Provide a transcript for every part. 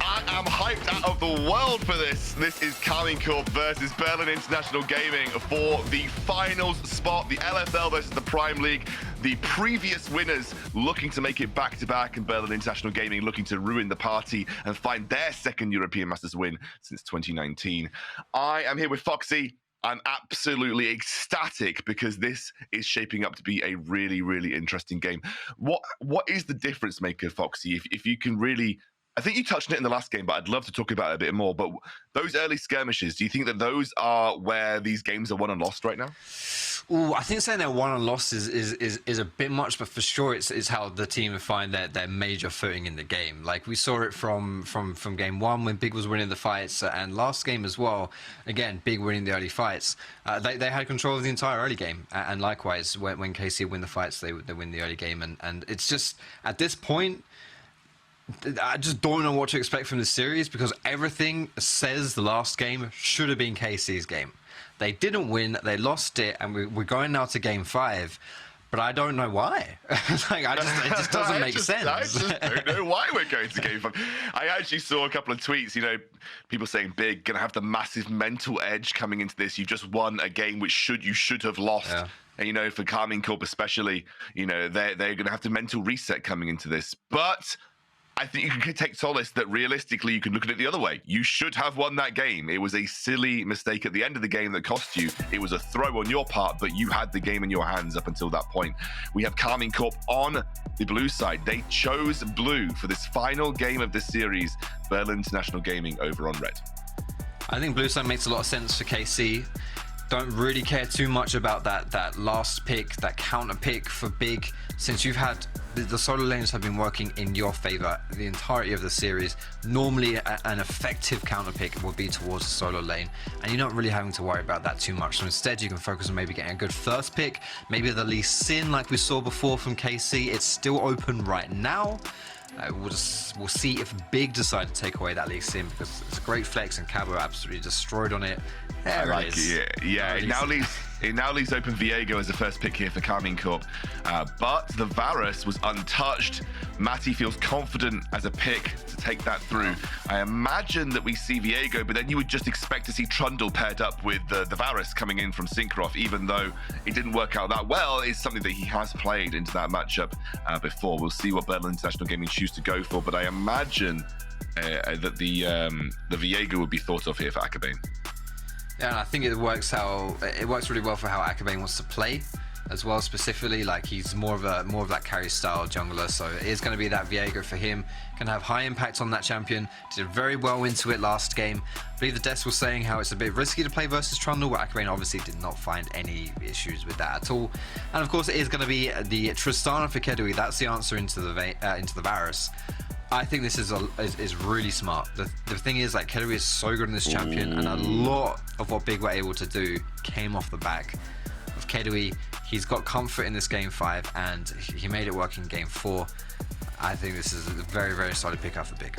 I am hyped out of the world for this. This is Karmine Corp versus Berlin International Gaming for the finals spot. The LFL versus the Prime League. The previous winners looking to make it back-to-back, and Berlin International Gaming looking to ruin the party and find their second European Masters win since 2019. I am here with Foxy. I'm absolutely ecstatic because this is shaping up to be a really, really interesting game. What is the difference maker, Foxy? If you can really, I think you touched on it in the last game, but I'd love to talk about it a bit more. But those early skirmishes, do you think that those are where these games are won and lost right now? Ooh, I think saying they're won and lost is a bit much, but for sure it's how the team find their major footing in the game. Like we saw it from game one when Big was winning the fights, and last game as well. Again, Big winning the early fights. They had control of the entire early game, and likewise when KC win the fights, they win the early game, and it's just at this point, I just don't know what to expect from this series because everything says the last game should have been KC's game. They didn't win, they lost it, and we're going now to game 5. But I don't know why. It just doesn't make sense. I just don't know why we're going to game 5. I actually saw a couple of tweets, people saying Big, going to have the massive mental edge coming into this. You've just won a game which you should have lost. Yeah. And, for Karmine Corp especially, they're going to have to mental reset coming into this. But I think you can take solace that realistically you can look at it the other way. You should have won that game. It was a silly mistake at the end of the game that cost you. It was a throw on your part, but you had the game in your hands up until that point. We have Karmine Corp on the blue side. They chose blue for this final game of this series. Berlin International Gaming over on red. I think blue side makes a lot of sense for KC. Don't really care too much about that last pick, that counter pick for Big, since you've had the solo lanes have been working in your favor the entirety of the series. Normally an effective counter pick would be towards the solo lane, and you're not really having to worry about that too much. So instead you can focus on maybe getting a good first pick, maybe the Lee Sin like we saw before from KC. It's still open right now. We'll see if Big decide to take away that Lee Sin, because it's a great flex and Cabo absolutely destroyed on it. There I like it. Yeah. It now leaves open Viego as the first pick here for Karmine Corp. But the Varus was untouched. Matty feels confident as a pick to take that through. I imagine that we see Viego, but then you would just expect to see Trundle paired up with the Varus coming in from Cinkrof, even though it didn't work out that well. It's something that he has played into that matchup before. We'll see what Berlin International Gaming choose to go for, but I imagine that the Viego would be thought of here for Akabane. Yeah, and I think it works really well for how Akabane wants to play as well. Specifically, like he's more of that carry style jungler, so it is going to be that Viego for him. Can have high impact on that champion. Did very well into it last game. I believe the Des was saying how it's a bit risky to play versus Trundle, but Akabane obviously did not find any issues with that at all. And of course, it is going to be the Tristana for Keduii. That's the answer into the Varus. I think this is really smart. The thing is, like, Keduii is so good in this champion, and a lot of what Big were able to do came off the back of Keduii. He's got comfort in this game 5, and he made it work in game 4. I think this is a very, very solid pickup for Big.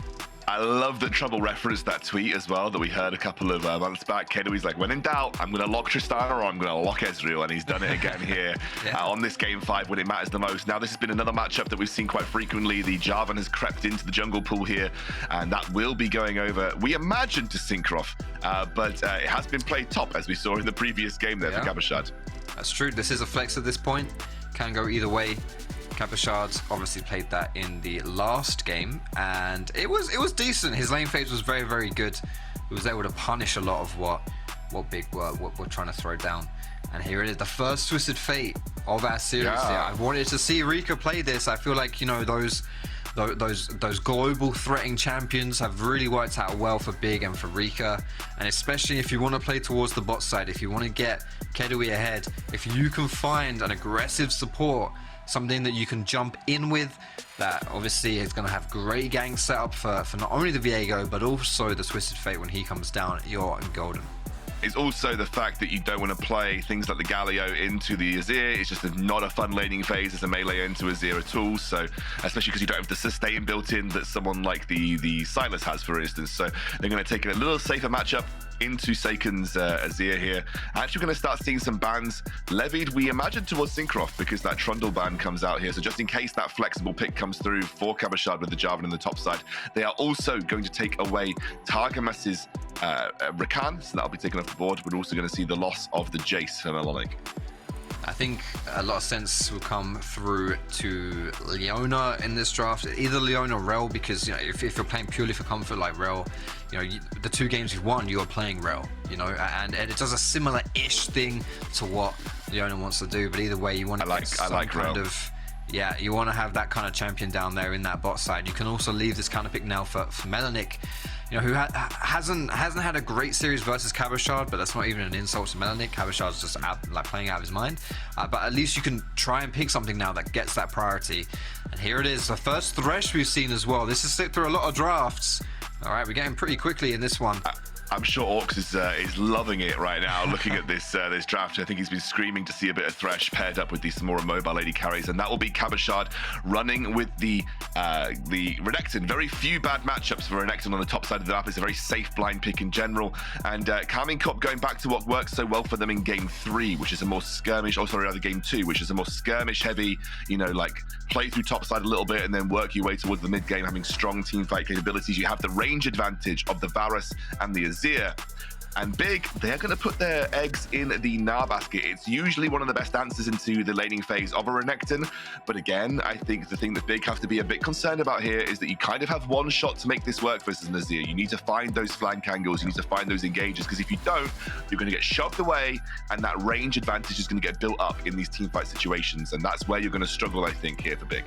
I love that Trouble referenced that tweet as well that we heard a couple of months back. Keduii's like, when in doubt, I'm going to lock Tristana or I'm going to lock Ezreal, and he's done it again here on this game 5 when it matters the most. Now, this has been another matchup that we've seen quite frequently. The Jarvan has crept into the jungle pool here, and that will be going over, we imagine, to Cinkrof, but it has been played top, as we saw in the previous game there for Cabochard. That's true. This is a flex at this point. Can go either way. Cabochard obviously played that in the last game, and it was decent. His lane phase was very, very good. He was able to punish a lot of what Big were trying to throw down. And here it is, the first Twisted Fate of our series. Yeah, I wanted to see Rika play this. I feel like, those global threatening champions have really worked out well for Big and for Rika, and especially if you want to play towards the bot side, if you want to get Keduii ahead, if you can find an aggressive support, something that you can jump in with, that obviously is going to have great gang setup for not only the Viego, but also the Twisted Fate when he comes down, you're golden. It's also the fact that you don't want to play things like the Galio into the Azir. It's just not a fun laning phase as a melee into Azir at all. So, especially because you don't have the sustain built in that someone like the Silas has, for instance. So they're going to take a little safer matchup into SAKEN's Azir here. Actually, we're going to start seeing some bans levied, we imagine, towards Cinkrof, because that Trundle ban comes out here. So just in case that flexible pick comes through for Cabochard with the Jarvan in the top side, they are also going to take away Targamas's Rakan, so that'll be taken off the board. We're also going to see the loss of the Jace for Melonik. I think a lot of sense will come through to Leona in this draft. Either Leona or Rell, because if you're playing purely for comfort like Rell, the 2 games you've won, you're playing Rell, and it does a similar-ish thing to what Leona wants to do. But either way, you want to you want to have that kind of champion down there in that bot side. You can also leave this kind of pick now for Melonik, who hasn't had a great series versus Cabochard, but that's not even an insult to Melonik. Cabochard's just playing out of his mind. But at least you can try and pick something now that gets that priority. And here it is, the first Thresh we've seen as well. This has slipped through a lot of drafts. All right, we're getting pretty quickly in this one. I'm sure Orcs is loving it right now, looking at this draft. I think he's been screaming to see a bit of Thresh paired up with these more mobile AD carries, and that will be Cabochard running with the Renekton. Very few bad matchups for Renekton on the top side of the map. It's a very safe blind pick in general, and Karmine Corp going back to what worked so well for them in game 3, which is a more skirmish. Oh, sorry, rather game 2, which is a more skirmish heavy. Like play through top side a little bit and then work your way towards the mid game, having strong team fight capabilities. You have the range advantage of the Varus and the Azir. And Big, they're going to put their eggs in the Gnar basket. It's usually one of the best answers into the laning phase of a Renekton. But again, I think the thing that Big have to be a bit concerned about here is that you kind of have one shot to make this work versus an Azir. You need to find those flank angles. You need to find those engages, because if you don't, you're going to get shoved away, and that range advantage is going to get built up in these teamfight situations. And that's where you're going to struggle, I think, here for Big.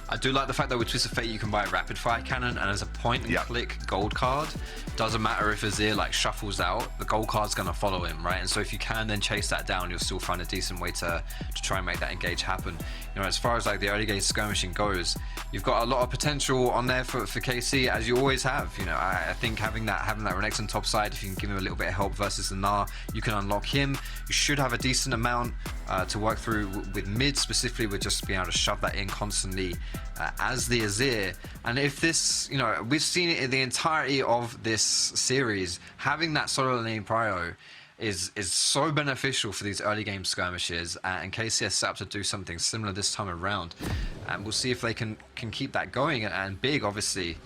I do like the fact that with Twist of Fate you can buy a rapid fire cannon, and as a point and click gold card, doesn't matter if Azir shuffles out, the gold card's going to follow him, right? And so if you can then chase that down, you'll still find a decent way to try and make that engage happen. As far as the early game skirmishing goes, you've got a lot of potential on there for KC, as you always have. I think having that Renekton top side, if you can give him a little bit of help versus the Gnar, you can unlock him. You should have a decent amount to work through with mid, specifically with just being able to shove that in constantly as the Azir. And if this, we've seen it in the entirety of this series, having that solo lane prio is so beneficial for these early game skirmishes, and KC is set up to do something similar this time around, and we'll see if they can keep that going. And Big, obviously,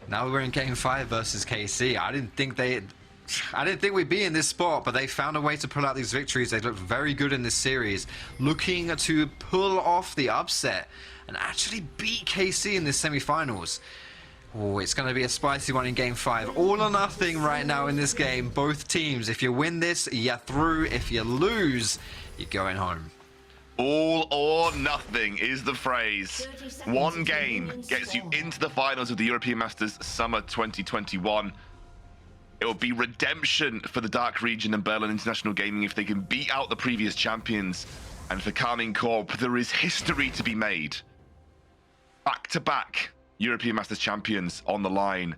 now we're in game 5 versus KC. I didn't think we'd be in this spot, but they found a way to pull out these victories. They looked very good in this series, looking to pull off the upset and actually beat KC in this semifinals. Oh, it's going to be a spicy one in game 5. All or nothing right now in this game. Both teams, if you win this, you're through. If you lose, you're going home. All or nothing is the phrase. One game gets you into the finals of the European Masters Summer 2021. It will be redemption for the Dark Region and Berlin International Gaming if they can beat out the previous champions. And for Karmine Corp, there is history to be made. Back-to-back European Masters champions on the line.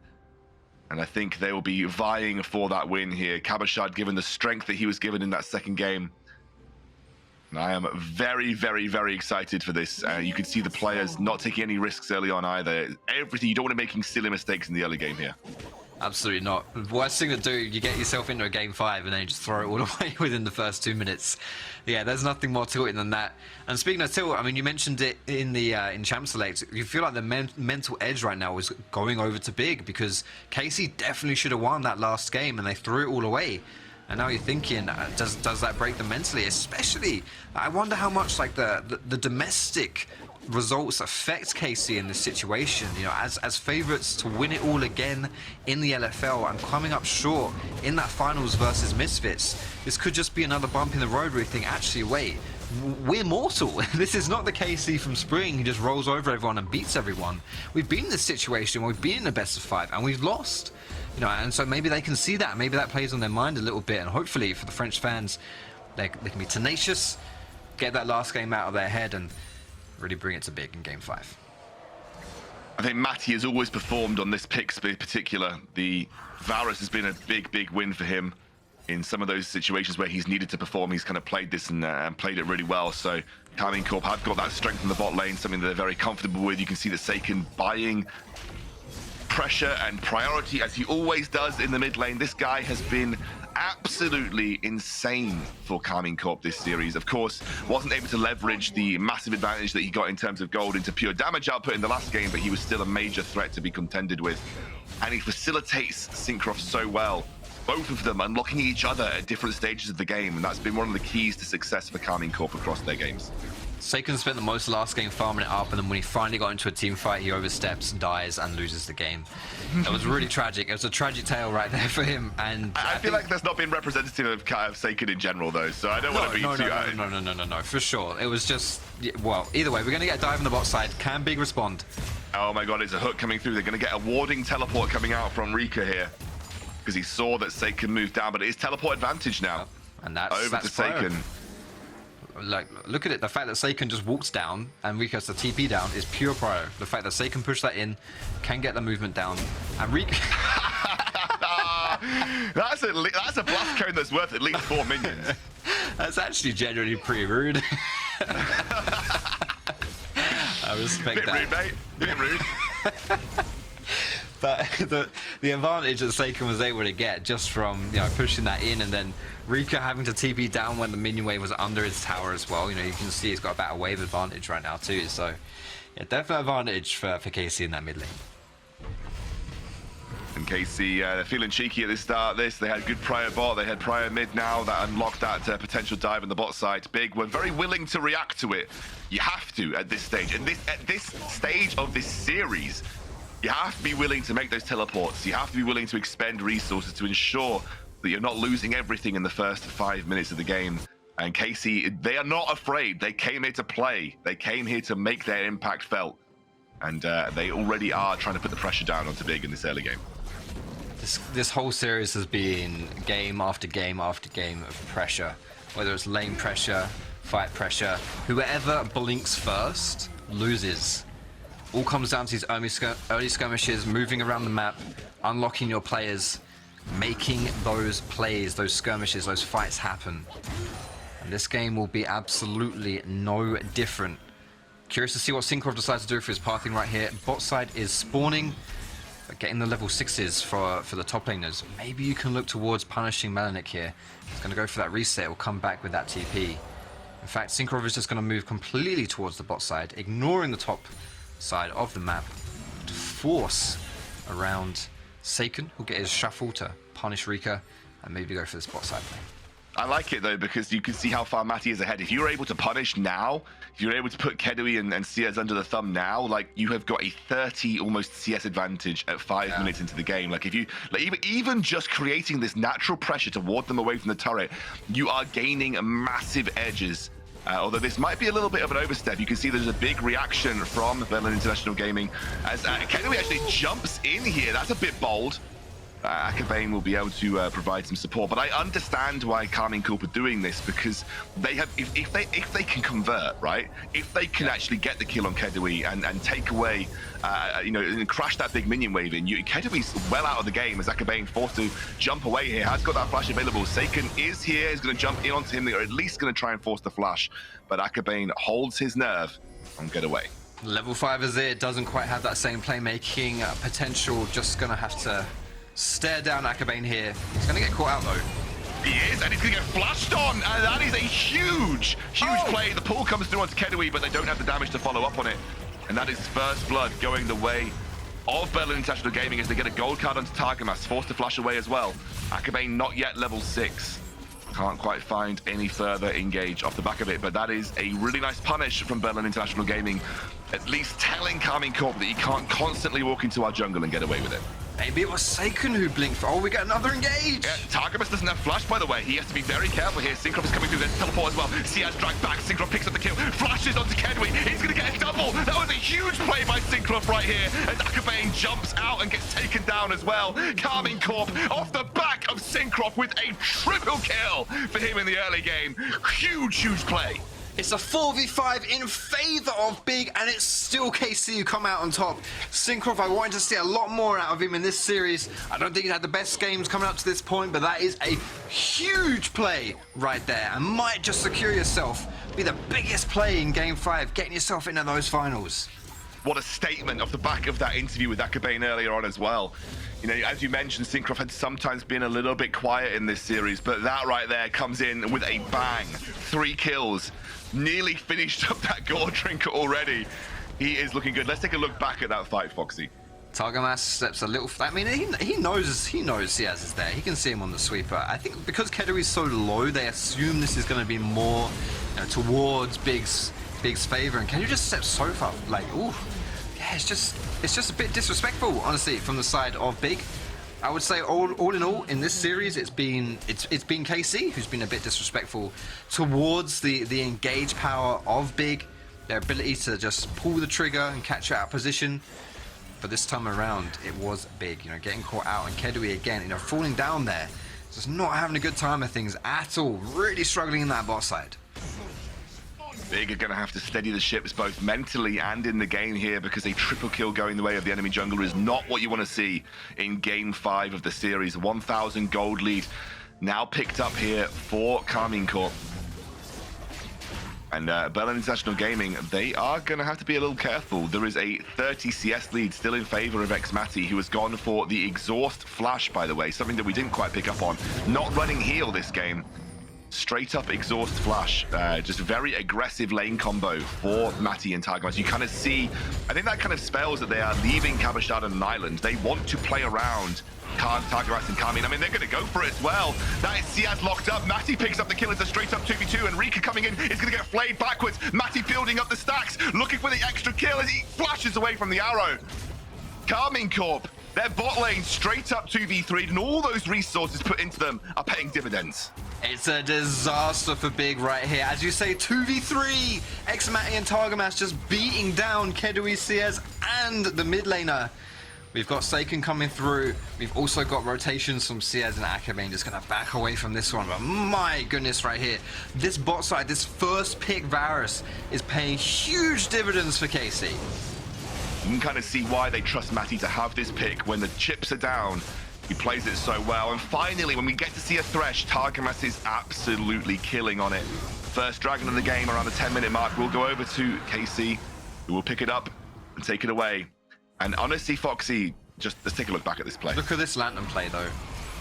And I think they will be vying for that win here. Cabochard, given the strength that he was given in that second game. And I am very, very, very excited for this. You can see the players not taking any risks early on either. Everything, you don't want to be making silly mistakes in the early game here. Absolutely not. Worst thing to do, you get yourself into a game 5 and then you just throw it all away within the first 2 minutes. Yeah, there's nothing more tilting than that. And speaking of tilt, I mean, you mentioned it in the in Champ Select. You feel like the mental edge right now is going over to Big, because KC definitely should have won that last game and they threw it all away. And now you're thinking, does that break them mentally? Especially, I wonder how much the domestic results affect KC in this situation. As favourites to win it all again in the LFL and coming up short in that finals versus Misfits, this could just be another bump in the road where you think, actually, wait, we're mortal. This is not the KC from spring who just rolls over everyone and beats everyone. We've been in this situation where we've been in a best of 5 and we've lost. And so maybe they can see that. Maybe that plays on their mind a little bit. And hopefully for the French fans, they can be tenacious, get that last game out of their head, and really bring it to Big in game 5. I think xMatty has always performed on this pick in particular. The Varus has been a big, big win for him in some of those situations where he's needed to perform. He's kind of played this and played it really well. So Karmine Corp have got that strength in the bot lane, something that they're very comfortable with. You can see the SAKEN buying pressure and priority as he always does in the mid lane. This guy has been absolutely insane for Karmine Corp this series. Of course, wasn't able to leverage the massive advantage that he got in terms of gold into pure damage output in the last game, but he was still a major threat to be contended with. And he facilitates Cinkrof so well. Both of them unlocking each other at different stages of the game, and that's been one of the keys to success for Karmine Corp across their games. SAKEN spent the most last game farming it up, and then when he finally got into a team fight, he oversteps, dies, and loses the game. It was really tragic. It was a tragic tale right there for him. And I feel like that's not been representative of SAKEN in general, though, so I don't want to be too... No, for sure. It was just... Well, either way, we're going to get a dive on the bot side. Can Big respond? Oh my god, it's a hook coming through. They're going to get a warding teleport coming out from Rika here, because he saw that SAKEN moved down, but it is teleport advantage now. And that's over to SAKEN. Like, look at it. The fact that SAKEN just walks down and Rika has to TP down is pure prio. The fact that SAKEN pushed that in, can get the movement down, and Rika... that's a blast cone that's worth at least 4 minions. That's actually genuinely pretty rude. I respect that. Bit rude, mate. Bit rude. But the advantage that SAKEN was able to get just from pushing that in, and then Rika having to TP down when the minion wave was under his tower as well. You can see he's got about a wave advantage right now too. So yeah, definite advantage for KC in that mid lane. And KC, they're feeling cheeky at the start of this. They had good prior bot, they had prior mid now that unlocked that potential dive in the bot side. Big were very willing to react to it. You have to at this stage. And at this stage of this series, you have to be willing to make those teleports. You have to be willing to expend resources to ensure that you're not losing everything in the first 5 minutes of the game. And KC, they are not afraid. They came here to play. They came here to make their impact felt. And they already are trying to put the pressure down onto Big in this early game. This whole series has been game after game after game of pressure. Whether it's lane pressure, fight pressure, whoever blinks first loses. All comes down to these early skirmishes, moving around the map, unlocking your players, making those plays, those skirmishes, those fights happen. And this game will be absolutely no different. Curious to see what Cinkrof decides to do for his pathing right here. Bot side is spawning, but getting the level 6s for the top laners. Maybe you can look towards punishing Melonik here. He's going to go for that reset. He'll come back with that TP. In fact, Cinkrof is just going to move completely towards the bot side, ignoring the top side of the map to force around SAKEN, who'll get his shuffle to punish Rika and maybe go for this bot side play. I like it though, because you can see how far Matty is ahead. If you're able to punish now, if you're able to put Keduii and seaz under the thumb now, like you have got a 30 almost CS advantage at 5 minutes into the game. Like if you, even just creating this natural pressure to ward them away from the turret, you are gaining massive edges. Although this might be a little bit of an overstep. You can see there's a big reaction from Berlin International Gaming as Keduii actually jumps in here. That's a bit bold. Akabane will be able to provide some support, but I understand why Karmine Corp are doing this, because they have, if they can convert, right? If they can actually get the kill on Keduii and take away, and crash that big minion wave in, Keduii's well out of the game as Akabane forced to jump away here. Has got that flash available. SAKEN is here. He's going to jump in onto him, or at least going to try and force the flash. But Akabane holds his nerve and get away. Level 5 Azir doesn't quite have that same playmaking potential. Just going to have to stare down Akabane here. He's going to get caught out though. He is, and he's going to get flashed on, and that is a huge play. The pull comes through onto Keduii, but they don't have the damage to follow up on it. And that is first blood going the way of Berlin International Gaming as they get a gold card onto Targamas, forced to flash away as well. Akabane not yet level 6. Can't quite find any further engage off the back of it, but that is a really nice punish from Berlin International Gaming, at least telling Karmine Corp that you can't constantly walk into our jungle and get away with it. Maybe it was SAKEN who blinked. Oh, we get another engage. Yeah, Targamas doesn't have flash, by the way. He has to be very careful here. Cinkrof is coming through. There's teleport as well. seaz dragged back. Cinkrof picks up the kill. Flashes onto Keduii. He's going to get a double. That was a huge play by Cinkrof right here as Akabane jumps out and gets taken down as well. Karmine Corp off the back of Cinkrof with a triple kill for him in the early game. Huge play. It's a 4v5 in favor of Big, and it's still KC who come out on top. Cinkrof, I wanted to see a lot more out of him in this series. I don't think he had the best games coming up to this point, but that is a huge play right there, and might just secure yourself, be the biggest play in Game 5, getting yourself into those finals. what a statement off the back of that interview with Akabane earlier on as well. You know, as you mentioned, Cinkrof had sometimes been a little bit quiet in this series, but that right there comes in with a bang. 3 kills, nearly finished up that gold drinker already. He is looking good. Let's take a look back at that fight, Foxy. Targamas steps a little. I mean, he knows seaz is there. He can see him on the sweeper. I think because Keduii is so low, they assume this is going to be more, you know, towards Big's favor. And Keduii just steps so far, like, ooh, yeah, it's just a bit disrespectful, honestly, from the side of Big. I would say all in all in this series, it's been KC who's been a bit disrespectful towards the engage power of Big, their ability to just pull the trigger and catch you out of position. But this time around, it was Big, you know, getting caught out, and Keduii again, you know, falling down there, just not having a good time of things at all, really struggling in that bot side. Big are going to have to steady the ships both mentally and in the game here, because a triple kill going the way of the enemy jungler is not what you want to see in Game 5 of the series. 1,000 gold lead now picked up here for Karmine Corp. And Berlin International Gaming, they are going to have to be a little careful. There is a 30 CS lead still in favor of xMatty, who has gone for the exhaust flash, by the way, something that we didn't quite pick up on. Not running heal this game. Straight up exhaust flash, just very aggressive lane combo for Matty and Targamas. You kind of see, I think that kind of spells that they are leaving Cabochard on an island. They want to play around Targamas and Karmine. I mean, they're going to go for it as well. That is seaz locked up. Matty picks up the kill. It's a straight up 2v2, and Rika coming in is going to get flayed backwards. Matty building up the stacks, looking for the extra kill as he flashes away from the arrow. Karmine Corp, their bot lane straight up 2v3'd, and all those resources put into them are paying dividends. It's a disaster for Big right here. As you say, 2v3. xMatty and Targamas just beating down Keduii, seaz, and the mid laner. We've got SAKEN coming through. We've also got rotations from seaz and Akabane just going to back away from this one. But my goodness, right here, this bot side, this first pick Varus is paying huge dividends for KC. You can kind of see why they trust Matty to have this pick when the chips are down. He plays it so well. And finally, when we get to see a Thresh, Targamas is absolutely killing on it. First dragon of the game around the 10-minute mark. We'll go over to KC, who will pick it up and take it away. And honestly, Foxy, just let's take a look back at this play. Look at this lantern play, though.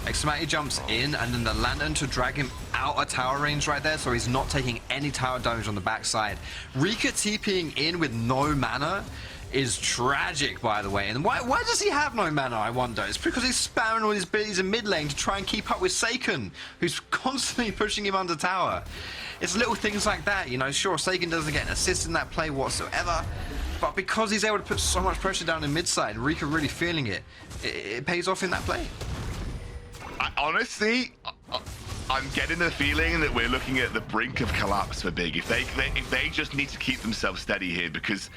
xMatty jumps in, and then the lantern to drag him out of tower range right there, so he's not taking any tower damage on the backside. Rika TPing in with no mana is tragic, by the way. And why does he have no mana, I wonder? It's because he's spamming all his abilities in mid lane to try and keep up with SAKEN, who's constantly pushing him under tower. It's little things like that, you know. Sure, SAKEN doesn't get an assist in that play whatsoever, but because he's able to put so much pressure down in mid side, Rika really feeling it, it pays off in that play. Honestly, I'm getting the feeling that we're looking at the brink of collapse for Big. If they just need to keep themselves steady here, because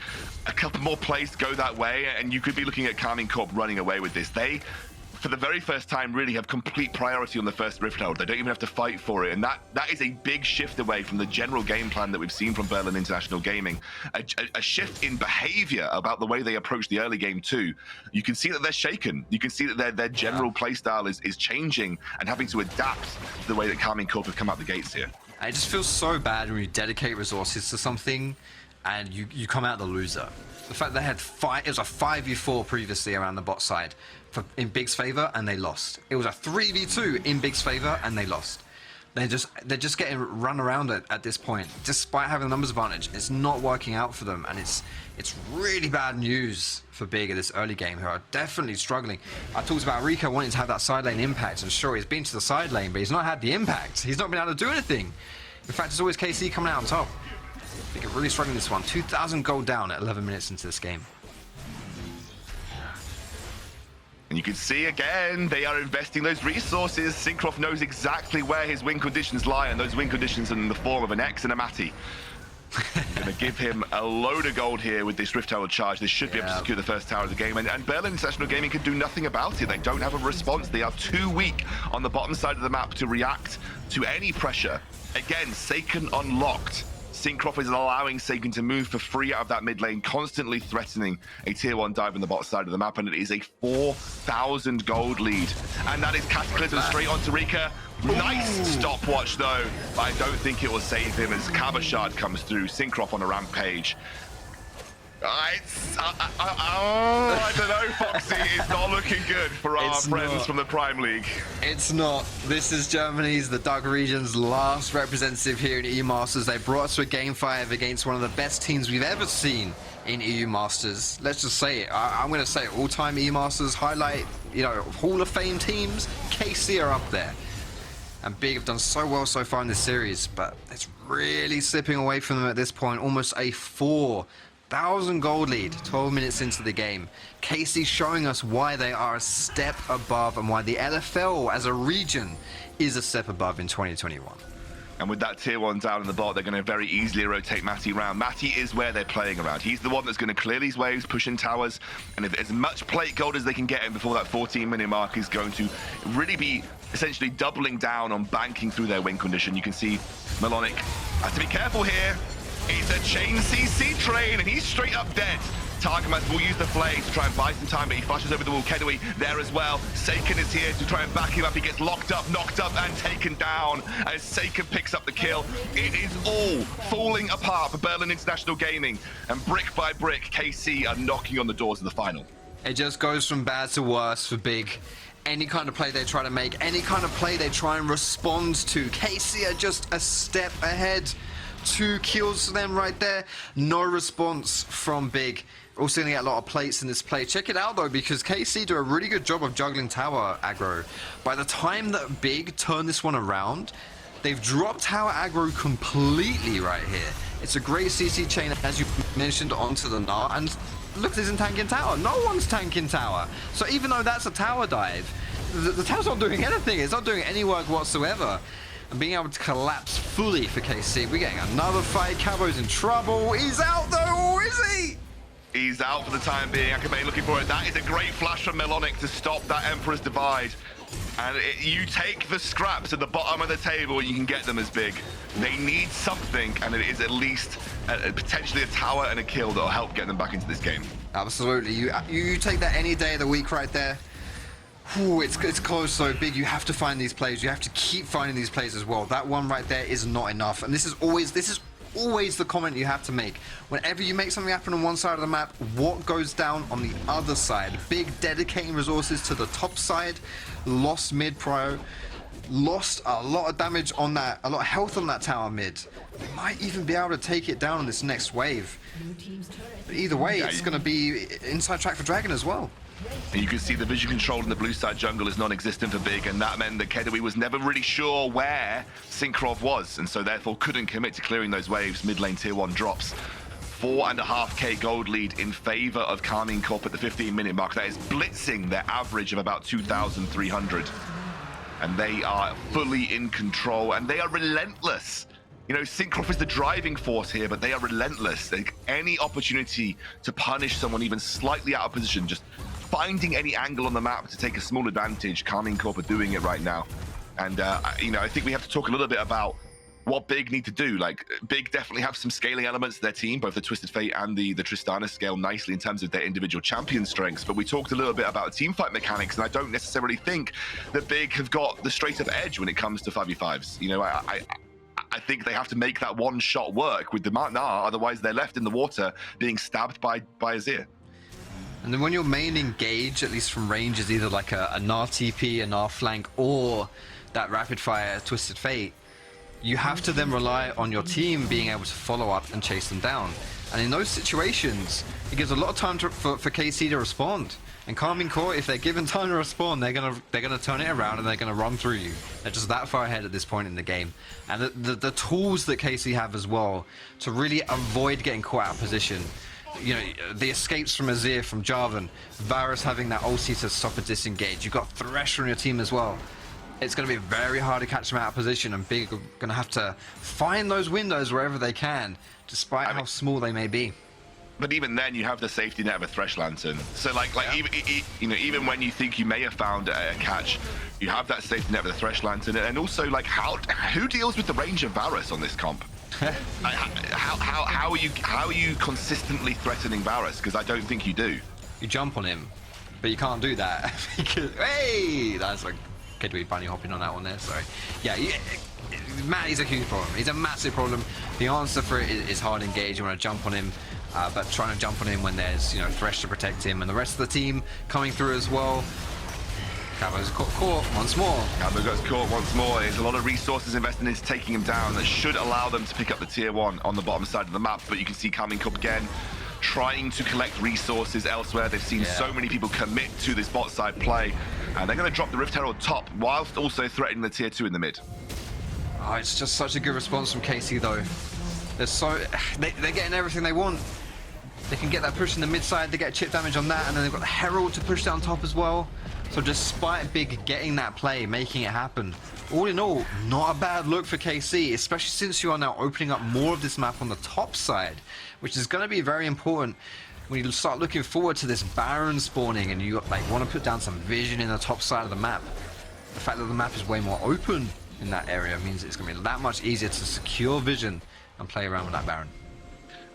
a couple more plays go that way, and you could be looking at Karmine Corp running away with this. They, for the very first time, really have complete priority on the first Rift Herald. They don't even have to fight for it, and that is a big shift away from the general game plan that we've seen from Berlin International Gaming. A shift in behavior about the way they approach the early game too. You can see that they're shaken. You can see that their general playstyle is changing and having to adapt to the way that Karmine Corp have come out the gates here. It just feels so bad when you dedicate resources to something and you come out the loser. The fact they had it was a 5v4 previously around the bot side in Big's favor, and they lost. It was a 3v2 in Big's favor, and they lost. They're just getting run around at this point, despite having the numbers advantage. It's not working out for them, and it's really bad news for Big at this early game, who are definitely struggling. I talked about Rika wanting to have that side lane impact, and sure, he's been to the side lane, but he's not had the impact. He's not been able to do anything. In fact, it's always KC coming out on top. Big are really struggling this one. 2,000 gold down at 11 minutes into this game. And you can see again, they are investing those resources. Cinkrof knows exactly where his win conditions lie, and those win conditions are in the form of an X and a Matty. Going to give him a load of gold here with this Rift Herald charge. They should be able to secure the first tower of the game. And Berlin International Gaming can do nothing about it. They don't have a response. They are too weak on the bottom side of the map to react to any pressure. Again, SAKEN unlocked. Cinkrof is allowing SAKEN to move for free out of that mid lane, constantly threatening a tier 1 dive on the bot side of the map, and it is a 4,000 gold lead. And that is Cataclysm straight onto Rika. Nice stopwatch though, but I don't think it will save him as Cabochard comes through. Cinkrof on a rampage. I don't know, Foxy. It's not looking good for our friends from the Prime League. It's not. This is Germany's, the DACH region's last representative here in EU Masters. They brought us to a Game 5 against one of the best teams we've ever seen in EU Masters. Let's just say it. I'm going to say it. All-time EU Masters highlight, you know, Hall of Fame teams. KC are up there. And Big have done so well so far in this series, but it's really slipping away from them at this point. Almost a 4,000 gold lead, 12 minutes into the game. KC showing us why they are a step above and why the LFL as a region is a step above in 2021. And with that tier 1 down in the bot, they're going to very easily rotate Matty around. Matty is where they're playing around. He's the one that's going to clear these waves, push in towers, and if as much plate gold as they can get in before that 14-minute mark is going to really be essentially doubling down on banking through their win condition. You can see Melonik has to be careful here. It's a chain CC train, and he's straight up dead. Targamas will use the flame to try and buy some time, but he flashes over the wall. Keduii there as well. SAKEN is here to try and back him up. He gets locked up, knocked up, and taken down as SAKEN picks up the kill. It is all falling apart for Berlin International Gaming, and brick by brick, KC are knocking on the doors of the final. It just goes from bad to worse for Big. Any kind of play they try to make, any kind of play they try and respond to, KC are just a step ahead. 2 kills for them right there. No response from Big. Also going to get a lot of plates in this play. Check it out though, because KC do a really good job of juggling tower aggro. By the time that Big turn this one around, they've dropped tower aggro completely right here. It's a great CC chain, as you mentioned, onto the Gnar. And look, this isn't tanking tower. No one's tanking tower. So even though that's a tower dive, the tower's not doing anything. It's not doing any work whatsoever. And being able to collapse fully for KC. We're getting another fight. Cabo's in trouble. He's out though, or is he? He's out for the time being. Akabane looking for it. That is a great flash from Melonik to stop that Emperor's Divide. And you take the scraps at the bottom of the table, you can get them as Big. They need something, and it is at least potentially a tower and a kill that will help get them back into this game. Absolutely. You take that any day of the week right there. Ooh, it's close so Big. You have to find these plays. You have to keep finding these plays as well. That one right there is not enough. And this is always the comment you have to make. Whenever you make something happen on one side of the map, what goes down on the other side? Big dedicating resources to the top side, lost mid prio, lost a lot of damage on that, a lot of health on that tower mid. They might even be able to take it down on this next wave. But either way, it's going to be inside track for Dragon as well. And you can see the vision control in the blue side jungle is non-existent for Big, and that meant that Keduii was never really sure where Cinkrof was, and so therefore couldn't commit to clearing those waves. Mid lane tier 1 drops. 4.5k gold lead in favor of Karmine Corp at the 15-minute mark. That is blitzing their average of about 2,300. And they are fully in control, and they are relentless. You know, Cinkrof is the driving force here, but they are relentless. Any opportunity to punish someone even slightly out of position, just finding any angle on the map to take a small advantage, Karmine Corp are doing it right now. And, you know, I think we have to talk a little bit about what Big need to do. Like, Big definitely have some scaling elements to their team. Both the Twisted Fate and the Tristana scale nicely in terms of their individual champion strengths. But we talked a little bit about teamfight mechanics, and I don't necessarily think that Big have got the straight-up edge when it comes to 5v5s. You know, I think they have to make that one shot work with the Gnar, otherwise they're left in the water being stabbed by Azir. And then when your main engage, at least from range, is either like a Gnar TP, a Gnar flank, or that rapid fire Twisted Fate, you have to then rely on your team being able to follow up and chase them down. And in those situations, it gives a lot of time for KC to respond. And Karmine Corp, if they're given time to respond, they're gonna turn it around and they're gonna run through you. They're just that far ahead at this point in the game. And the tools that KC have as well to really avoid getting caught out of position. You know, the escapes from Azir, from Jarvan, Varus having that ulti to stop a disengage. You've got Thresh on your team as well. It's going to be very hard to catch them out of position, and Big are going to have to find those windows wherever they can, despite how small they may be. But even then, you have the safety net of a Thresh Lantern. So, like even when you think you may have found a catch, you have that safety net of the Thresh Lantern. And also, like, who deals with the range of Varus on this comp? how are you consistently threatening Varus? Because I don't think you do. You jump on him, but you can't do that because that's like Keduii bunny hopping on that one there. Sorry. Yeah, Matty's a huge problem. He's a massive problem. The answer for it is hard engage. You want to jump on him, but trying to jump on him when there's, you know, Thresh to protect him and the rest of the team coming through as well. Cabo's got caught once more. Cabo got caught once more. There's a lot of resources invested in taking him down that should allow them to pick up the tier 1 on the bottom side of the map, but you can see Karmine Corp again trying to collect resources elsewhere. They've seen so many people commit to this bot side play, and they're going to drop the Rift Herald top whilst also threatening the tier 2 in the mid. Oh, it's just such a good response from KC though. They're getting everything they want. They can get that push in the mid side, they get chip damage on that, and then they've got the Herald to push down top as well. So despite Big getting that play, making it happen, all in all, not a bad look for KC, especially since you are now opening up more of this map on the top side, which is going to be very important when you start looking forward to this Baron spawning and you like want to put down some vision in the top side of the map. The fact that the map is way more open in that area means it's going to be that much easier to secure vision and play around with that Baron.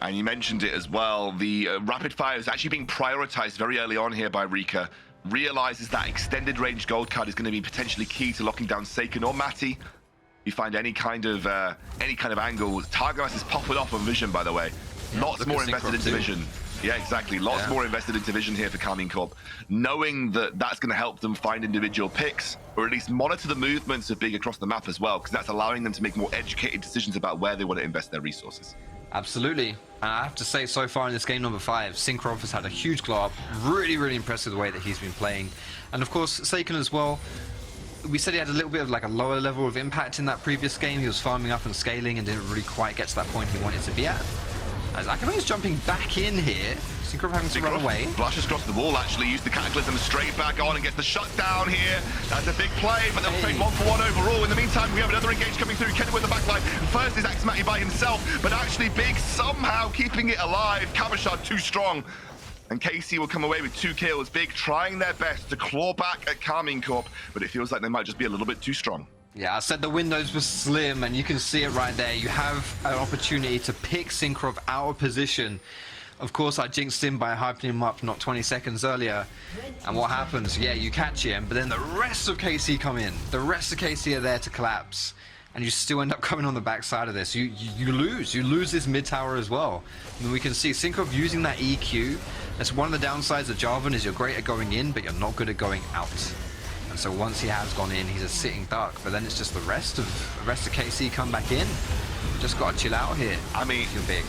And you mentioned it as well, the rapid fire is actually being prioritized very early on here by Rika. Realizes that extended range gold card is going to be potentially key to locking down SAKEN or xMatty. You find any kind of angle. Targamas is popping off on vision, by the way. Yeah, lots more invested into vision. Yeah, exactly. Lots more invested into vision here for Karmine Corp. Knowing that that's going to help them find individual picks, or at least monitor the movements of Big across the map as well, because that's allowing them to make more educated decisions about where they want to invest their resources. Absolutely. And I have to say, so far in this game number 5, Cinkrof has had a huge glow up. Really, really impressed with the way that he's been playing. And of course, SAKEN as well. We said he had a little bit of like a lower level of impact in that previous game. He was farming up and scaling and didn't really quite get to that point he wanted to be at. As Akabane is jumping back in here, Cinkrof having to run away. Flashes across the wall, actually used the Cataclysm straight back on and gets the shutdown here. That's a big play, but they'll trade 1-for-1 overall. In the meantime, we have another engage coming through. Keduii with the backline. First is xMatty by himself, but actually Big somehow keeping it alive. Cabochard too strong. And KC will come away with 2 kills. Big trying their best to claw back at Karmine Corp, but it feels like they might just be a little bit too strong. Yeah, I said the windows were slim, and you can see it right there. You have an opportunity to pick Cinkrof out of position. Of course, I jinxed him by hyping him up not 20 seconds earlier. And what happens? Yeah, you catch him, but then the rest of KC come in. The rest of KC are there to collapse. And you still end up coming on the backside of this. You lose. You lose this mid tower as well. I mean, we can see Cinkrof using that EQ. That's one of the downsides of Jarvan is you're great at going in, but you're not good at going out. And so once he has gone in, he's a sitting duck. But then it's just the rest of KC come back in. You just got to chill out here. I mean, you're Big.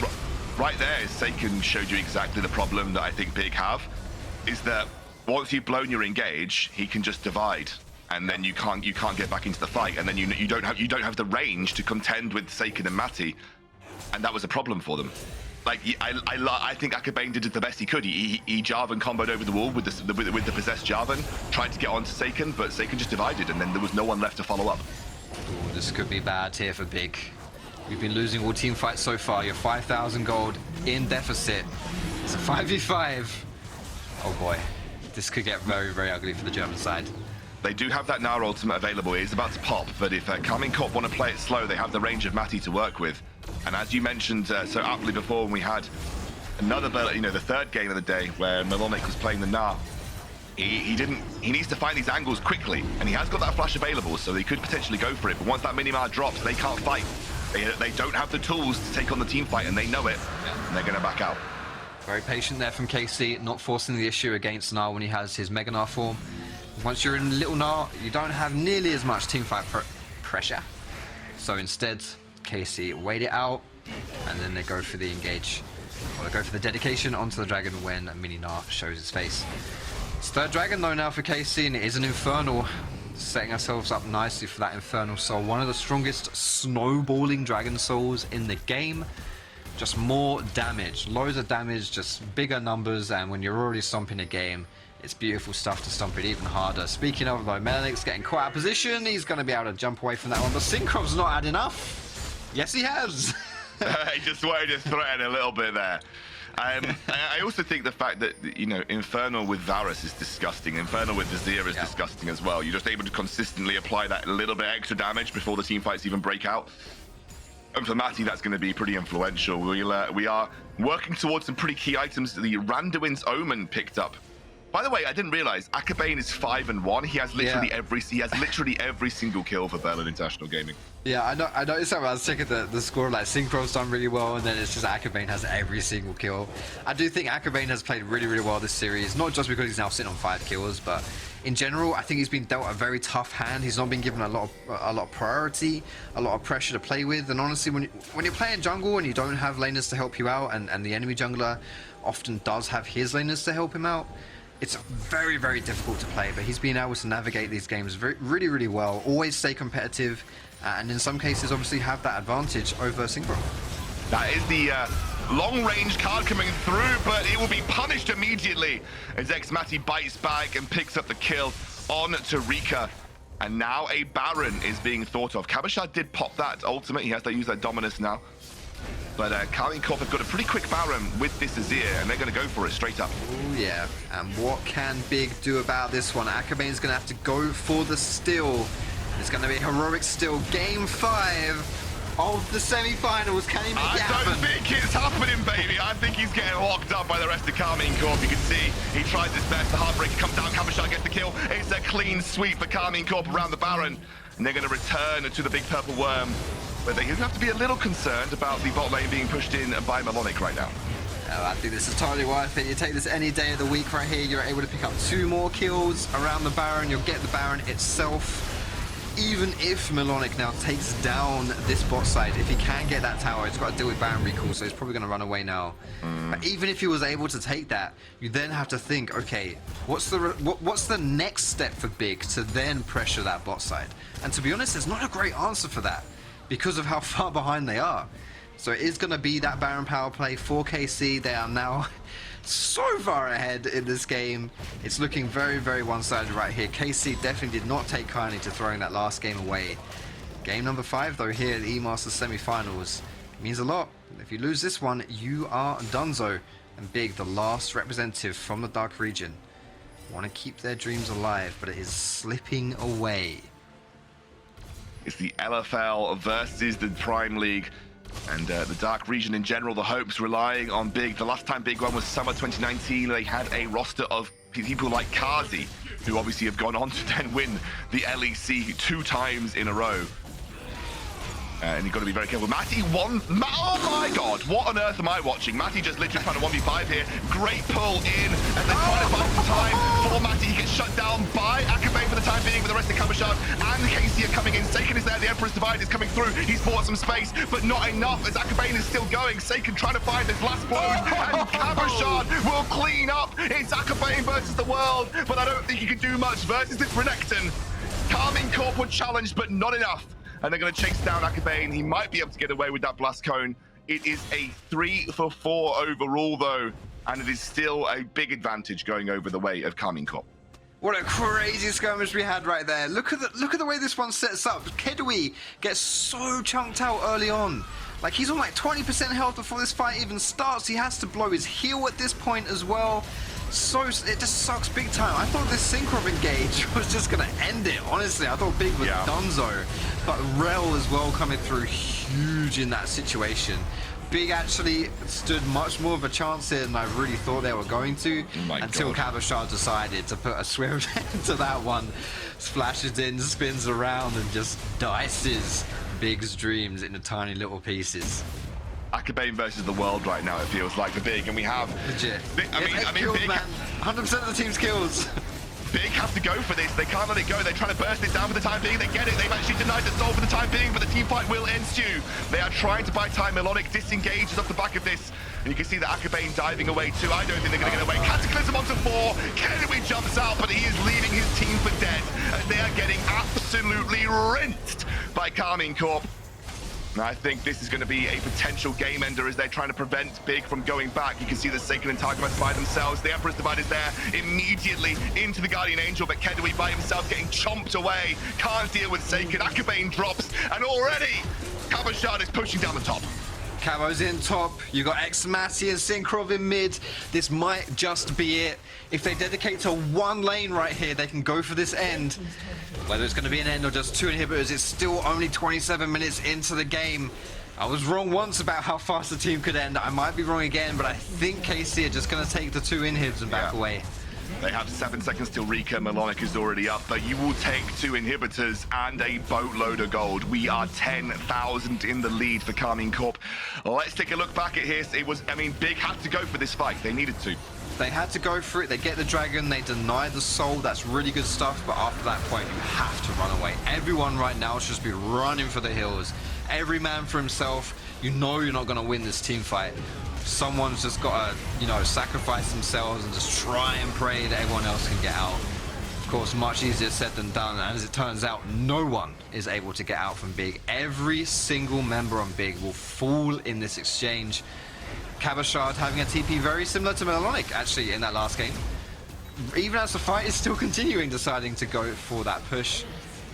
Right there, SAKEN showed you exactly the problem that I think Big have, is that once you've blown your engage, he can just divide, and then you can't get back into the fight, and then you don't have the range to contend with SAKEN and xMatty, and that was a problem for them. Like I think Akabane did the best he could. He Jarvan comboed over the wall with the possessed Jarvan, tried to get onto SAKEN, but SAKEN just divided, and then there was no one left to follow up. Ooh, this could be bad here for Big. You've been losing all team fights so far. You're 5,000 gold in deficit. It's a 5v5. Oh boy, this could get very, very ugly for the German side. They do have that Gnar ultimate available. It is about to pop, but if Karmine Corp want to play it slow, they have the range of xMatty to work with. And as you mentioned so aptly before, when we had another, the third game of the day where Melonik was playing the Gnar, he needs to find these angles quickly, and he has got that flash available, so they could potentially go for it. But once that minimar drops, they can't fight. They don't have the tools to take on the team fight, and they know it, and they're going to back out. Very patient there from KC, not forcing the issue against Gnar when he has his Mega Gnar form. Once you're in Little Gnar, you don't have nearly as much team fight pressure. So instead, KC wait it out, and then they go for the engage. Or they go for the dedication onto the dragon when Mini Gnar shows his face. It's third dragon though now for KC, and it is an Infernal. Setting ourselves up nicely for that Infernal Soul. One of the strongest snowballing Dragon Souls in the game. Just more damage. Loads of damage, just bigger numbers, and when you're already stomping a game, it's beautiful stuff to stomp it even harder. Speaking of though, Melonik's getting quite out of position. He's going to be able to jump away from that one, but Cinkrof's not had enough. Yes, he has. He just wanted to threaten a little bit there. I also think the fact that, Infernal with Varus is disgusting. Infernal with Azir is disgusting as well. You're just able to consistently apply that little bit extra damage before the team fights even break out. And for xMatty, that's going to be pretty influential. We are working towards some pretty key items. The Randuin's Omen picked up By the way, I didn't realize Akabane is 5-1. He has literally every single kill for Berlin International Gaming. Yeah, I noticed that when I was checking the score. Like Cinkrof's done really well, and then it's just Akabane has every single kill. I do think Akabane has played really, really well this series. Not just because he's now sitting on 5 kills, but in general, I think he's been dealt a very tough hand. He's not been given a lot of priority, a lot of pressure to play with. And honestly, when you're playing jungle and you don't have laners to help you out, and the enemy jungler often does have his laners to help him out, it's very, very difficult to play. But he's been able to navigate these games really, really well. Always stay competitive, and in some cases, obviously, have that advantage over Cinkrof. That is the long-range card coming through, but it will be punished immediately as xMatty bites back and picks up the kill on Tarika. And now a Baron is being thought of. Cabochard did pop that ultimate. He has to use that Dominus now. But Karmine Corp have got a pretty quick Baron with this Azir, and they're going to go for it straight up. Oh, yeah. And what can Big do about this one? Akabane's going to have to go for the steal. It's going to be a heroic steal. Game 5 of the semi-finals. Can he make it happen? I don't think it's happening, baby. I think he's getting locked up by the rest of Karmine Corp. You can see he tries his best. The Heartbreaker comes down. Cabochard gets the kill. It's a clean sweep for Karmine Corp around the Baron. And they're going to return to the big purple worm. But they have to be a little concerned about the bot lane being pushed in by Melonik right now. Oh, I think this is totally worth it. You take this any day of the week right here. You're able to pick up 2 more kills around the Baron. You'll get the Baron itself. Even if Melonik now takes down this bot side, if he can get that tower, he's got to deal with Baron recall, so he's probably going to run away now. But even if he was able to take that, you then have to think, okay, what's the next step for Big to then pressure that bot side? And to be honest, there's not a great answer for that, because of how far behind they are. So it is going to be that Baron power play for KC. They are now so far ahead in this game. It's looking very, very one-sided right here. KC definitely did not take kindly to throwing that last game away. Game number 5, though, here at the E-Masters semi-finals. It means a lot. If you lose this one, you are donezo. And Big, the last representative from the Dark region, want to keep their dreams alive, but it is slipping away. It's the LFL versus the Prime League. And the Dark region in general, the hopes relying on Big. The last time Big won was summer 2019. They had a roster of people like Kazi, who obviously have gone on to then win the LEC 2 times in a row. And you've got to be very careful. Matty won. Oh my god, what on earth am I watching? Matty just literally trying to 1v5 here. Great pull in, and they're trying to find some time for Matty. He gets shut down by Akabane for the time being, but the rest of Cabochard and KC are coming in. SAKEN is there, the Emperor's Divide is coming through. He's bought some space, but not enough as Akabane is still going. SAKEN trying to find his last blows, and Cabochard will clean up. It's Akabane versus the world, but I don't think he can do much versus this Renekton. Karmine Corp were challenged, but not enough. And they're going to chase down Akabane. He might be able to get away with that blast cone. It is a 3-for-4 overall, though, and it is still a big advantage going over the way of Karmine Corp. What a crazy skirmish we had right there. Look at the way this one sets up. Keduii gets so chunked out early on. Like, he's on like 20% health before this fight even starts. He has to blow his heal at this point as well. So it just sucks big time. I thought this Cinkrof engage was just gonna end it. Honestly, I thought Big was donezo. But Rell as well coming through huge in that situation. Big actually stood much more of a chance here than I really thought they were going to, until Cabochard decided to put a swim into that one. Splashes in, spins around, and just dices Big's dreams into tiny little pieces. Akabane versus the world right now, it feels like, the Big, and we have legit. I mean, kills, Big, man. 100% of the team's kills. Big have to go for this. They can't let it go. They're trying to burst it down for the time being. They get it. They've actually denied the soul for the time being, but the team fight will ensue. They are trying to buy time. Melonik disengages off the back of this, and you can see that Akabane diving away too. I don't think they're going to get away. Cataclysm onto 4. Keduii jumps out, but he is leaving his team for dead, as they are getting absolutely rinsed by Karmine Corp. And I think this is going to be a potential game ender as they're trying to prevent Big from going back. You can see the SAKEN and Targamas by themselves. The Emperor's Divide is there immediately into the Guardian Angel, but Keduii by himself getting chomped away. Can't deal with SAKEN. Akabane drops, and already Cabochard is pushing down the top. Cabo's in top, you got xMatty and Cinkrof in mid. This might just be it. If they dedicate to one lane right here, they can go for this end. Whether it's going to be an end or just 2 inhibitors, it's still only 27 minutes into the game. I was wrong once about how fast the team could end. I might be wrong again, but I think KC are just going to take the 2 inhibs and back away. They have 7 seconds till Rika. Melonik is already up, but you will take 2 inhibitors and a boatload of gold. We are 10,000 in the lead for Karmine Corp. Let's take a look back at here. It was, I mean, Big had to go for this fight. They needed to. They had to go for it. They get the dragon. They deny the soul. That's really good stuff. But after that point, you have to run away. Everyone right now should just be running for the hills. Every man for himself. You know you're not going to win this team fight. Someone's just got to, you know, sacrifice themselves and just try and pray that everyone else can get out. Of course, much easier said than done. And as it turns out, no one is able to get out from Big. Every single member on Big will fall in this exchange. Cabochard having a TP very similar to Melonik, actually, in that last game. Even as the fight is still continuing, deciding to go for that push.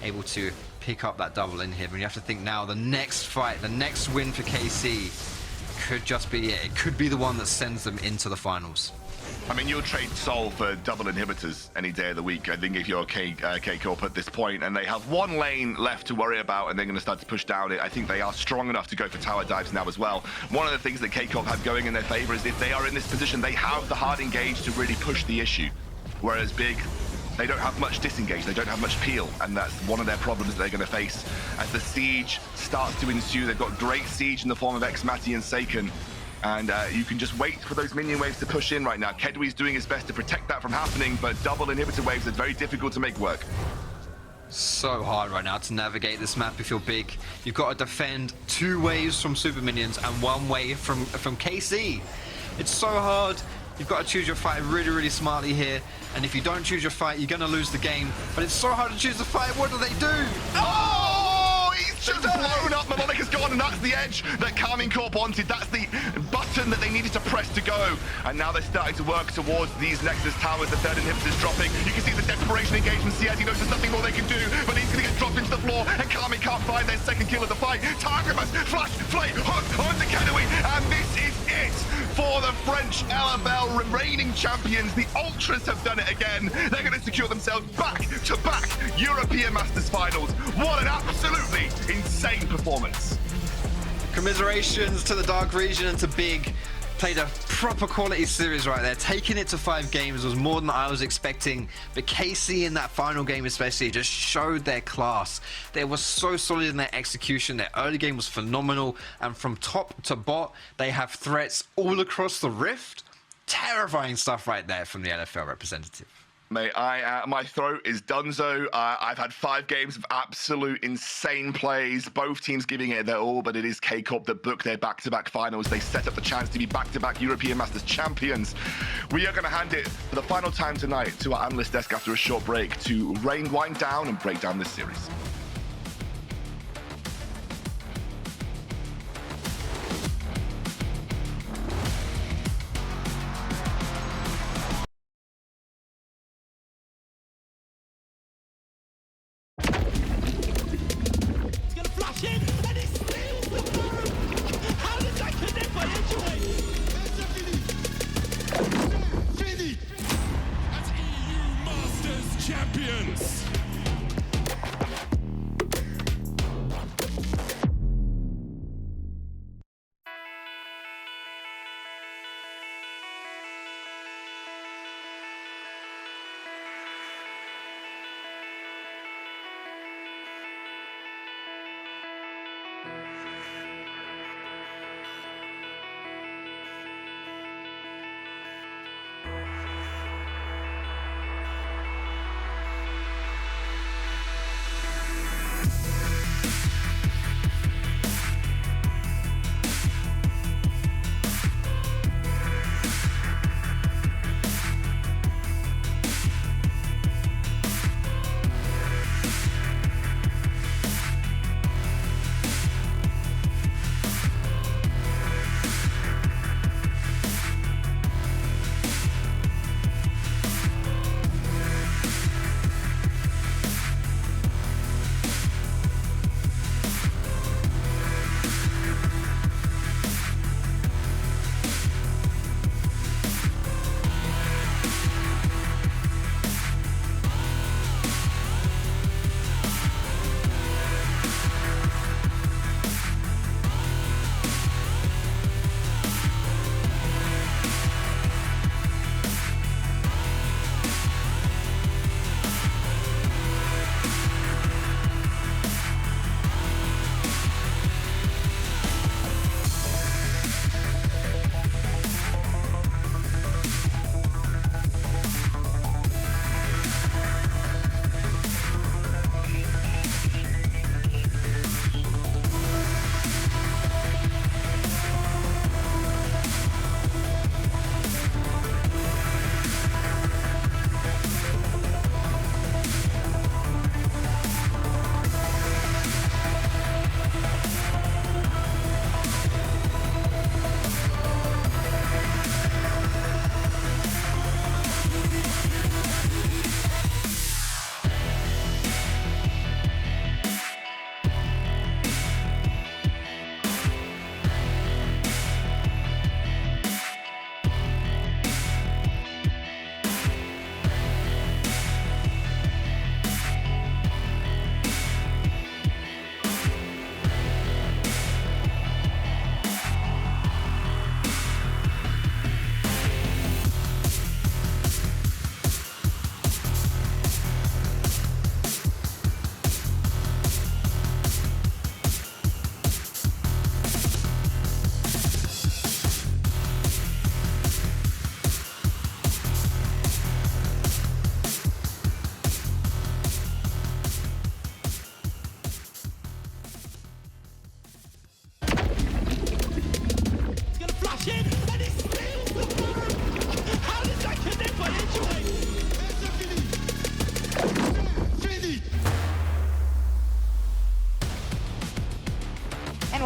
Able to pick up that double inhib. And you have to think now, the next fight, the next win for KC could just be it. It could be the one that sends them into the finals. I mean, you'll trade Soul for double inhibitors any day of the week, I think, if you're K-Corp at this point, and they have one lane left to worry about, and they're going to start to push down it. I think they are strong enough to go for tower dives now as well. One of the things that K-Corp have going in their favor is if they are in this position, they have the hard engage to really push the issue. Whereas Big, they don't have much disengage, they don't have much peel, and that's one of their problems that they're going to face. As the siege starts to ensue, they've got great siege in the form of xMatty and SAKEN, and you can just wait for those minion waves to push in right now. Keduii's doing his best to protect that from happening, but double inhibitor waves are very difficult to make work. So hard right now to navigate this map if you're Big. You've got to defend 2 waves from super minions and 1 wave from KC. It's so hard. You've got to choose your fight really, really smartly here. And if you don't choose your fight, you're going to lose the game. But it's so hard to choose the fight. What do they do? Oh! He's just blown up. Melonik is gone, and that's the edge that Karmine Corp wanted. That's the button that they needed to press to go. And now they're starting to work towards these Nexus towers. The third inhibitor is dropping. You can see the desperation engage from seaz. He knows there's nothing more they can do, but he's going to get dropped into the floor, and Karmine can't find their second kill of the fight. Targamas, flash, flame, hook onto Keduii, and this is it for the French LFL reigning champions. The Ultras have done it again. They're going to secure themselves back-to-back European Masters Finals. What an absolutely insane performance. Commiserations to the Dark Region and to Big. Played a proper quality series right there. Taking it to 5 games was more than I was expecting. But KC in that final game especially just showed their class. They were so solid in their execution. Their early game was phenomenal. And from top to bot, they have threats all across the Rift. Terrifying stuff right there from the LFL representative. Mate, my throat is donezo. I've had 5 games of absolute insane plays. Both teams giving it their all, but it is K-Corp that booked their back-to-back finals. They set up the chance to be back-to-back European Masters champions. We are going to hand it for the final time tonight to our analyst desk after a short break to wind down and break down this series.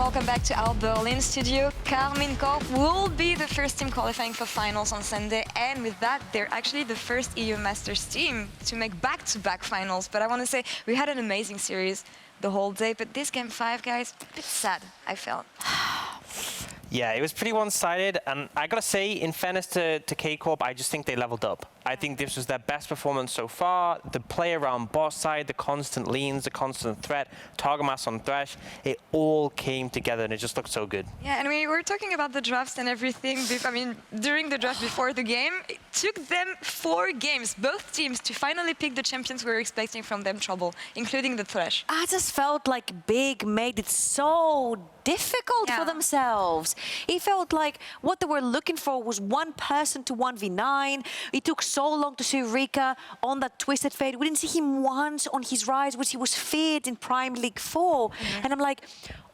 welcome back to our Berlin studio. Karmine Corp will be the first team qualifying for finals on Sunday, and with that, they're actually the first EU Masters team to make back-to-back finals. But I want to say, we had an amazing series the whole day, but this game 5, guys, a bit sad, I felt. Yeah, it was pretty one-sided, and I gotta say, in fairness to K-Corp, I just think they leveled up. I think this was their best performance so far. The play around bot side, the constant leans, the constant threat, Targamas on Thresh, it all came together and it just looked so good. Yeah, and we were talking about the drafts and everything. I mean, during the draft before the game, it took them 4 games, both teams, to finally pick the champions we were expecting from them trouble, including the Thresh. I just felt like Big made it so difficult for themselves. It felt like what they were looking for was one person to 1v9. It took so long to see Rika on that Twisted Fate. We didn't see him once on his rise, which he was feared in Prime League 4. And I'm like,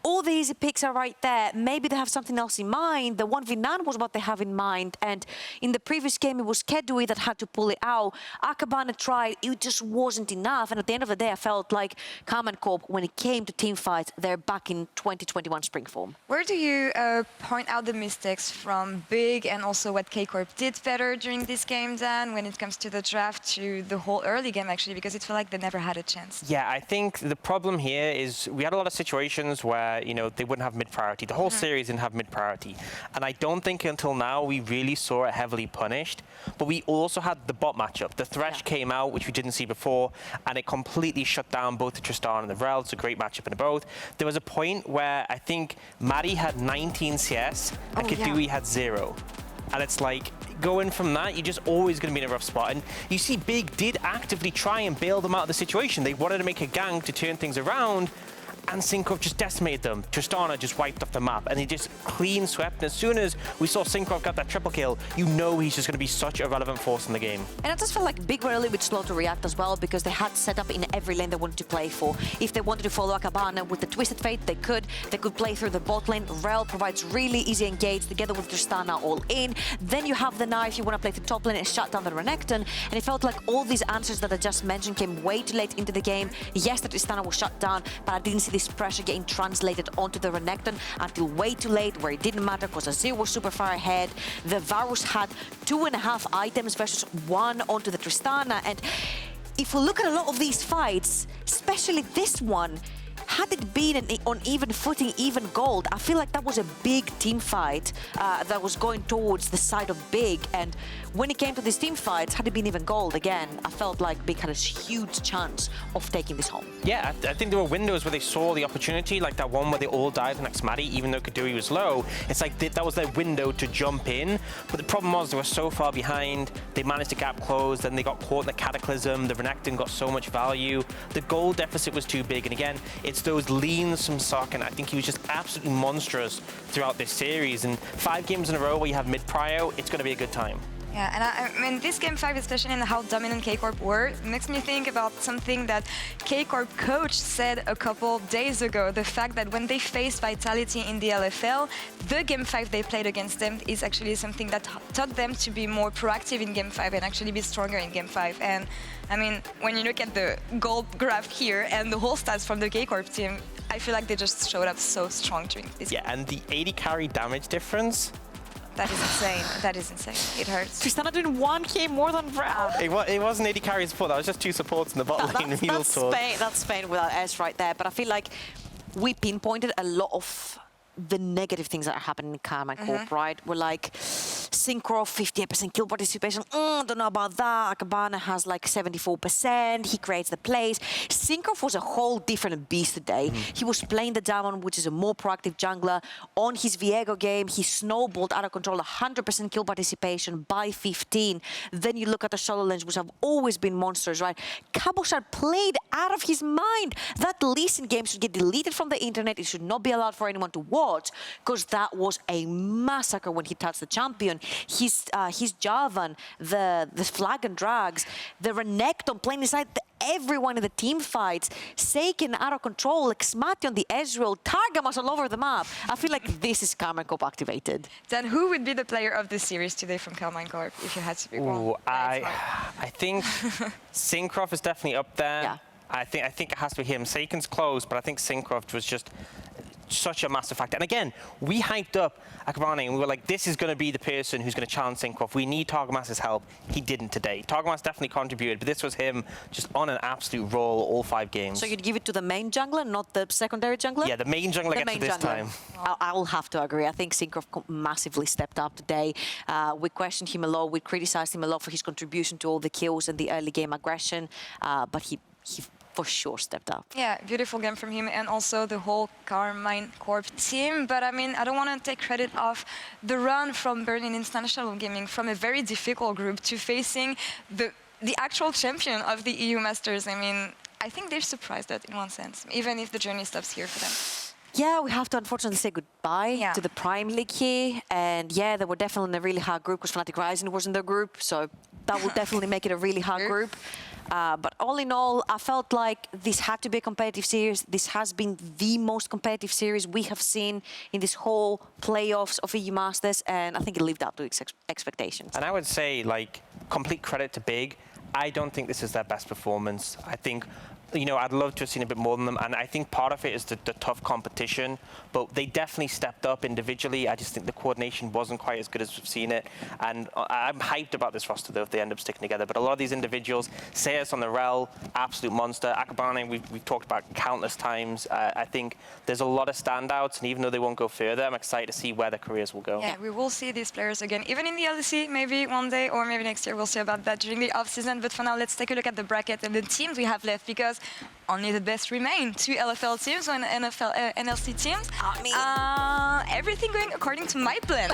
all the easy picks are right there. Maybe they have something else in mind. The 1v9 was what they have in mind. And in the previous game, it was Keduii that had to pull it out. Akabane tried. It just wasn't enough. And at the end of the day, I felt like Karmine Corp, when it came to team fights, they're back in 2021 spring form. Where do you point out the mistakes from Big and also what K-Corp did better during this game, Dan, when it comes to the draft, to the whole early game, actually, because it felt like they never had a chance? Yeah, I think the problem here is we had a lot of situations where, you know, they wouldn't have mid-priority. The whole series didn't have mid-priority. And I don't think until now we really saw it heavily punished. But we also had the bot matchup. The Thresh came out, which we didn't see before, and it completely shut down both the Tristana and the Rell. It's a great matchup in both. There was a point where I think xMatty had 19 CS and Keduii had 0. And it's like, going from that, you're just always going to be in a rough spot. And you see Big did actively try and bail them out of the situation. They wanted to make a gank to turn things around, and Cinkrof just decimated them. Tristana just wiped off the map, and he just clean swept. And as soon as we saw Cinkrof get that triple kill, you know he's just going to be such a relevant force in the game. And I just felt like Big were a little bit slow to react as well, because they had set up in every lane they wanted to play for. If they wanted to follow Akabane with the Twisted Fate, they could. They could play through the bot lane. Rell provides really easy engage together with Tristana all in. Then you have the Gnar if you want to play the top lane and shut down the Renekton. And it felt like all these answers that I just mentioned came way too late into the game. Yes, the Tristana was shut down, but I didn't see this pressure getting translated onto the Renekton until way too late, where it didn't matter because Azir was super far ahead. The Varus had 2.5 items versus 1 onto the Tristana. And if we look at a lot of these fights, especially this one, had it been on even footing, even gold, I feel like that was a big team fight that was going towards the side of Big. And when it came to these team fights, had it been even gold, again, I felt like Big had a huge chance of taking this home. Yeah, I think there were windows where they saw the opportunity, like that one where they all died on xMatty, even though Keduii was low. It's like that was their window to jump in. But the problem was they were so far behind. They managed to gap close, then they got caught in the Cataclysm. The Renekton got so much value. The gold deficit was too big. And again, it's those leans from SAKEN. I think he was just absolutely monstrous throughout this series. And 5 games in a row where you have mid-prio, it's going to be a good time. Yeah, and I mean, this game 5, especially in how dominant K-Corp were, makes me think about something that K-Corp coach said a couple days ago. The fact that when they faced Vitality in the LFL, the game 5 they played against them is actually something that taught them to be more proactive in game 5 and actually be stronger in game 5. And I mean, when you look at the gold graph here and the whole stats from the K-Corp team, I feel like they just showed up so strong during this game. And the 80 carry damage difference, that is insane. That is insane. It hurts. Tristana doing 1k more than Rell. It wasn't 80 carry support, that was just 2 supports in the bot lane. That's Spain without S right there. But I feel like we pinpointed a lot of the negative things that are happening in Karmine Corp, right? We're like, Cinkrof, 58% kill participation. Don't know about that. Akabane has like 74%. He creates the plays. Cinkrof was a whole different beast today. He was playing the diamond, which is a more proactive jungler. On his Viego game, he snowballed out of control, 100% kill participation by 15. Then you look at the solo lanes, which have always been monsters, right? Cabochard played out of his mind. That Lee Sin game should get deleted from the internet. It should not be allowed for anyone to watch, because that was a massacre when he touched the champion. His Jarvan, the flag and drags, the Renekton playing inside everyone in the team fights, SAKEN out of control, xMatty on the Ezreal, Targamas all over the map. I feel like this is Karmine Corp activated. Then who would be the player of this series today from Karmine Corp if you had to pick one? I think Cinkrof is definitely up there. Yeah. I think it has to be him. SAKEN's close, but I think Cinkrof was just such a massive factor. And again, we hyped up Akabane and we were like, this is going to be the person who's going to challenge Cinkrof. We need Targamas' help. He didn't today. Targamas definitely contributed, but this was him just on an absolute roll all 5 games. So you'd give it to the main jungler, not the secondary jungler? Yeah, the main jungler gets it this time. I will have to agree. I think Cinkrof massively stepped up today. We questioned him a lot. We criticized him a lot for his contribution to all the kills and the early game aggression, but he for sure stepped up. Yeah, beautiful game from him and also the whole Karmine Corp team. But I mean, I don't want to take credit off the run from Berlin International Gaming from a very difficult group to facing the actual champion of the EU Masters. I mean, I think they've surprised us in one sense, even if the journey stops here for them. Yeah, we have to unfortunately say goodbye to the Prime League here. And yeah, they were definitely in a really hard group because Fnatic Rising was in the group. So that would definitely make it a really hard group. But all in all, I felt like this had to be a competitive series. This has been the most competitive series we have seen in this whole playoffs of EU Masters. And I think it lived up to its expectations. And I would say, like, complete credit to Big. I don't think this is their best performance. I think, you know, I'd love to have seen a bit more than them. And I think part of it is the tough competition. But they definitely stepped up individually. I just think the coordination wasn't quite as good as we've seen it. And I'm hyped about this roster, though, if they end up sticking together. But a lot of these individuals, seaz on the Rell, absolute monster. Akabane, we've talked about countless times. I think there's a lot of standouts. And even though they won't go further, I'm excited to see where their careers will go. Yeah, we will see these players again, even in the LEC, maybe one day, or maybe next year. We'll see about that during the off-season. But for now, let's take a look at the bracket and the teams we have left, because only the best remain. 2 LFL teams, 1 NLC teams. I mean, everything going according to my plan.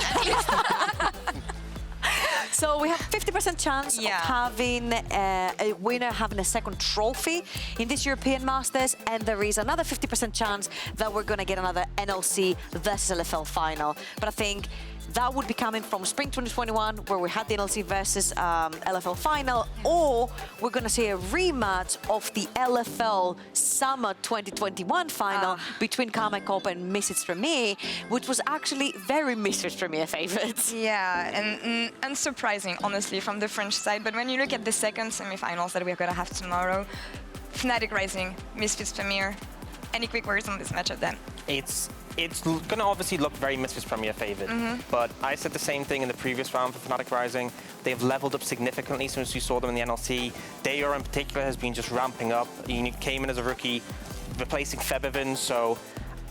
So we have 50% chance of having a winner having a second trophy in this European Masters, and there is another 50% chance that we're going to get another NLC versus LFL final. But I think that would be coming from Spring 2021, where we had the NLC versus LFL final, or we're going to see a rematch of the LFL Summer 2021 final between Karmine Corp and Misfits Premier, which was actually very Misfits Premier favorites. Yeah, and unsurprising, honestly, from the French side. But when you look at the second semifinals that we're going to have tomorrow, Fnatic Rising, Misfits Premier, any quick words on this matchup then? It's going to obviously look very Misfits Premier favored, but I said the same thing in the previous round for Fnatic Rising. They've leveled up significantly since we saw them in the NLC. Dayor in particular has been just ramping up. He came in as a rookie, replacing Febiven, so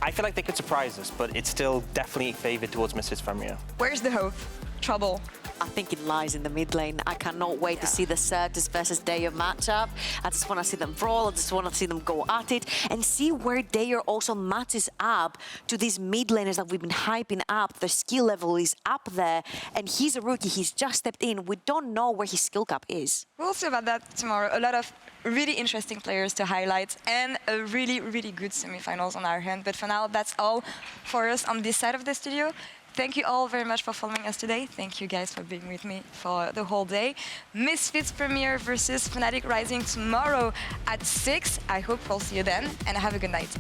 I feel like they could surprise us, but it's still definitely favored towards Misfits Premier. Where's the hope? Trouble? I think it lies in the mid lane. I cannot wait to see the Certus versus Dayor matchup. I just want to see them brawl. I just want to see them go at it and see where Dayor also matches up to these mid laners that we've been hyping up. The skill level is up there, and he's a rookie. He's just stepped in. We don't know where his skill cap is. We'll see about that tomorrow. A lot of really interesting players to highlight and a really, really good semifinals on our hand. But for now, that's all for us on this side of the studio. Thank you all very much for following us today. Thank you guys for being with me for the whole day. Misfits Premier versus Fnatic Rising tomorrow at 6. I hope we'll see you then, and have a good night.